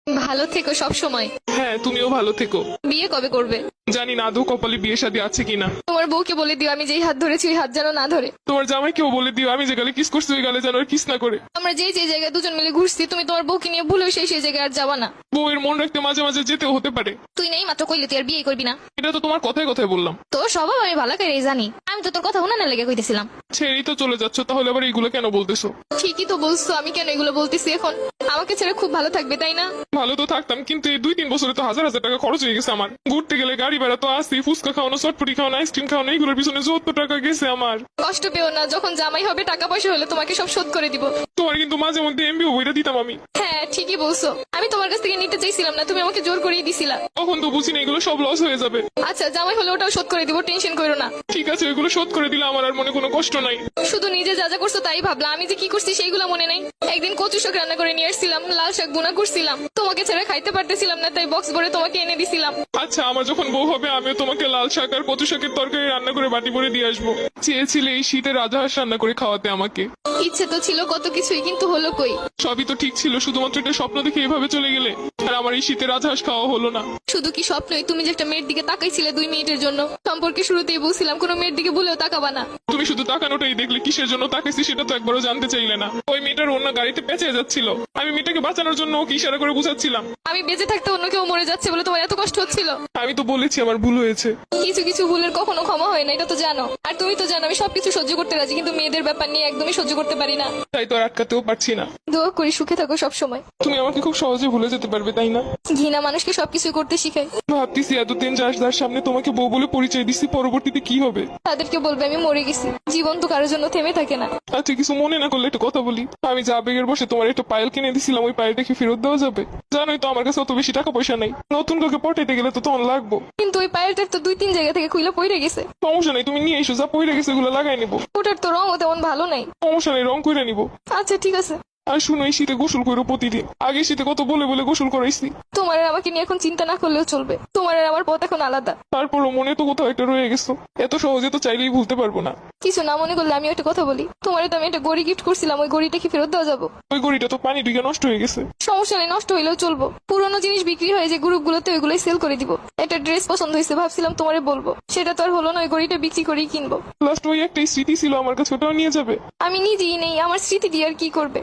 ভালো থেকো সব সময়। হ্যাঁ, তুমিও ভালো থেকো। বিয়ে কবে করবে? জানি না আদৌ কপালে বিয়ে শাদী আছে কিনা। তোমার বউকে বলে দিও আমি যেই হাত ধরেছি ওই হাত যেন না ধরে। তোমার জামাইকেও বলে দিও আমি যে গালে কিস করছি ওই গালে যেন আর কিস না করে। আমরা যে জায়গায় দুজন মিলে ঘুরছি তুমি তোমার বউকে নিয়ে ভুলেও সেই জায়গায় আর যাবা না। বউয়ের মন রাখতে মাঝে মাঝে যেতেও হতে পারে। তুই নেই মাত্র কইলে তুই আর বিয়ে করবি না। এটা তো তোমার কথায় কথায় বললাম। তোর স্বভাব আমি ভালো করে জানি। আমি তো তোর কথা উনানে লেগে কইতেছিলাম। ছেড়েই তো চলে যাচ্ছ, তাহলে আবার এইগুলো কেন বলতেছো? ঠিকই তো বলছো, আমি কেন এগুলো বলতেছি এখন? আমাকে ছেড়ে খুব ভালো থাকবে তাই না? ভালো তো থাকতাম, কিন্তু এই 2-3 বছরে তো হাজার হাজার টাকা খরচ হয়ে গেছে আমার। ঘুরতে গেলে গাড়ি ভাড়া তো আসি, ফুচকা খাওয়ানো, চটপটি খাওয়ানো, আইসক্রিম খাওয়ানো, এইগুলোর পিছনে 70 টাকা গেছে আমার। কষ্ট পেও না, যখন জামাই হবে টাকা পয়সা হলে তোমাকে সব শোধ করে দিব। তোমার কিন্তু মাঝে মধ্যে এমবিও বইটা দিতাম আমি। হ্যাঁ ঠিকই বলছো, আমি তোমার কাছ থেকে নিতে চাইছিলাম না, তুমি আমাকে জোর করেই দিছিলা। তখন তো বুঝিনি এগুলো সব লস হয়ে যাবে। আচ্ছা জামাই হলে ওটাও শোধ করে দিব, টেনশন করো না। ঠিক আছে, ওইগুলো শোধ করে দিলে আমার আর মনে কোনো কষ্ট নাই। শুধু নিজে যা যা করছো তাই ভাবলা, আমি যে কি করছি সেইগুলো মনে নাই। একদিন কচু শাক রান্না করে নিয়ে আসছিলাম, লাল শাক বোনা করছিলাম, তোমাকে ছেড়ে খাইতে পারতেছিলাম না তাই বক্স ভরে তোমাকে এনে দিছিলাম। আচ্ছা, আমার যখন বউ হবে আমিও তোমাকে লাল শাক আর কচু শাকের তরকারি রান্না করে বাটি ভরে দিয়ে আসবো। চেয়েছিলে এই শীতে রাজহাঁস রান্না করে খাওয়াতে আমাকে। ইচ্ছে তো ছিল কত কিছুই, কিন্তু হলো কই? সবই তো ঠিক ছিল, শুধুমাত্র একটা স্বপ্ন দেখে এভাবে চলে গেলে। আর আমার এই শীতে রাজহাঁস খাওয়া হলো না। শুধু কি স্বপ্নই? তুমি যে একটা মেয়ের দিকে তাকাইছিলে 2 মিনিটের জন্য, সম্পর্কে শুরুতেই বলছিলাম কোনো মেয়ের দিকে ভুলেও তাকাবা না। তুমি শুধু তাকানোটাই দেখলে, কিসের জন্য তাকাইছি সেটা তো একবারও জানতে চাইলে না। ওই মেয়েটার অন্য গাড়িতে পেঁচে যাচ্ছিল, আমি মেয়েটাকে বাঁচানোর জন্য ওকে ইশারা করে বুঝাচ্ছিলাম। আমি বেঁচে থাকতে অন্য কেউ মরে যাচ্ছে বলে তোমার এত কষ্ট হচ্ছিল? আমি তো বলেছি আমার ভুল হয়েছে। কিছু কিছু ভুলের কখনো ক্ষমা হয় না, এটা তো জানো। আর তুমি তো জানো আমি সবকিছু সহ্য করতে রাজি, কিন্তু মেয়েদের ব্যাপার নিয়ে একদমই সহ্য করতে পারি না। তাই তো আর আটকাতেও পারছি না। দোয়া করি সুখে থাকো সব সময়। তুমি আমাকে খুব সহজে ভুলে যেতে পারবে তাই না? ঘৃণা মানুষকে সবকিছু করতে শিখায়। ভাবতেছি এতদিন যার সামনে তোমাকে বউ বলে পরিচয় দিচ্ছি, পরবর্তীতে কি হবে। তাদেরকে বলবে আমি মরে গেছি। জীবন তো কারোর জন্য থেমে থাকে না। আচ্ছা, কিছু মনে না করলে একটা কথা বলি। আমি যা আবেগের বসে তোমার একটা পায়েল কিনে দিছিলাম, ওই পায়েলটা কি ফেরত দেওয়া যাবে? জানোই তো আমার কাছে অত বেশি টাকা পয়সা নেই। নতুন কাউকে পটাইতে গেলে তো তখন লাগবো। কিন্তু ওই পায়েলটার তো 2-3 জায়গা থেকে খুইলা পড়ে গেছে। সমস্যা নেই, তুমি নিয়ে এসো, যা পইরে গেছে এগুলো লাগাই নিবো। ওটার তো রঙও তেমন ভালো নাই। সমস্যা নেই, রং করে নিবো। আচ্ছা ঠিক আছে। আর শুনো, এই শীতে গোসল করো প্রতিদিন। আগে শীতে কত বলে বলে গোসল করাইছি। তোমার আর আমাকে নিয়ে এখন চিন্তা না করলেও চলবে। তোমার আর আমার পথ এখন আলাদা। তারপরও মনে তো কোথাও একটা রয়ে গেছো। এত সহজে তো চাইলেই ভুলতে পারবো না। কিছু না মনে করলে আমি একটা কথা বলি। তোমারে তো আমি একটা গড়ি গিফট করছিলাম, ওই গড়িটা কি ফেরত দেওয়া যাবো? ওই গড়িটা তো পানি ঢুকে নষ্ট হয়ে গেছে। সমস্যা নেই, নষ্ট হইলেও চলবো। পুরোনো জিনিস বিক্রি হয়ে যে গ্রুপগুলোতে ওইগুলোই সেল করে দিব। একটা ড্রেস পছন্দ হয়েছে, ভাবছিলাম তোমারে বলবো, সেটা তো আর হলো না। ওই গড়িটা বিক্রি করেই কিনবো। লাস্ট ওই একটাই স্মৃতি ছিল আমার কাছে, ওটাও নিয়ে যাবে। আমি নিজেই নেই, আমার স্মৃতি দিয়ে আর কি করবে?